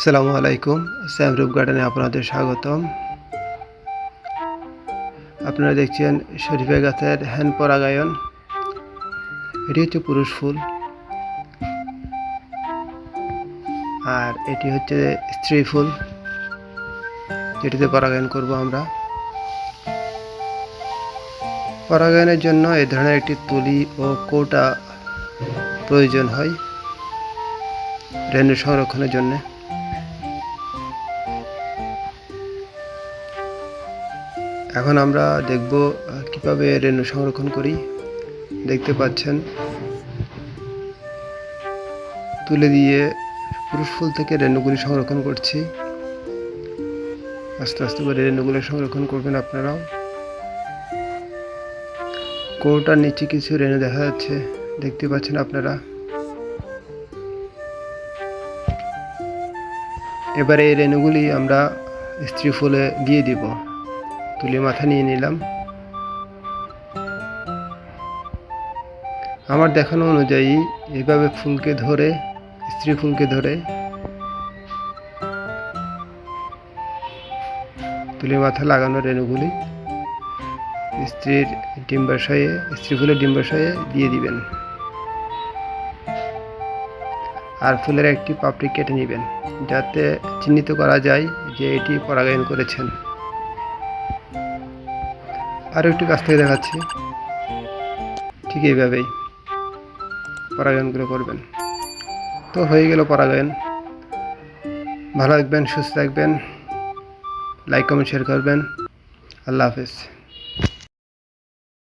আসসালামু আলাইকুম। স্যামরূপ গার্ডেনে আপনাদের স্বাগতম। আপনারা দেখছেন শরীফা গাছের হ্যান্ড পরাগায়ন। এটি হচ্ছে পুরুষ ফুল আর এটি হচ্ছে স্ত্রী ফুল, যেটিতে পরাগায়ন করব আমরা। পরাগায়নের জন্য এই ধরনের একটি তুলি ও কৌটা প্রয়োজন হয় রেণু সংরক্ষণের জন্য। এখন আমরা দেখব কিভাবে রেণু সংরক্ষণ করি। দেখতে পাচ্ছেন তুলে দিয়ে পুরুষ ফুল থেকে রেণুগুলি সংরক্ষণ করছি। আস্তে আস্তে করে রেণুগুলি সংরক্ষণ করবেন আপনারাও। কৌটার নিচে কিছু রেণু দেখা যাচ্ছে, দেখতে পাচ্ছেন আপনারা। এবারে এই রেণুগুলি আমরা স্ত্রী ফুলে দিয়ে দিব। তুলে মাথা নিয়ে নিলাম। আমার দেখানো অনুযায়ী এইভাবে ফুলকে ধরে, স্ত্রী ফুলকে ধরে তুলে মাথা লাগানো রেণুগুলি স্ত্রী ফুলের ডিম্বাশয়ে দিয়ে দিবেন। আর ফুলের একটি পাপড়ি কেটে নেবেন, যাতে চিহ্নিত করা যায় যে এটি পরাগায়ন করেছেন। আরও একটু কাছ থেকে দেখাচ্ছি। ঠিক এইভাবেই পরাগায়নগুলো করবেন। তো হয়ে গেল পরাগায়ন। ভালো থাকবেন, সুস্থ থাকবেন, লাইক কমেন্ট শেয়ার করবেন। আল্লাহ হাফেজ।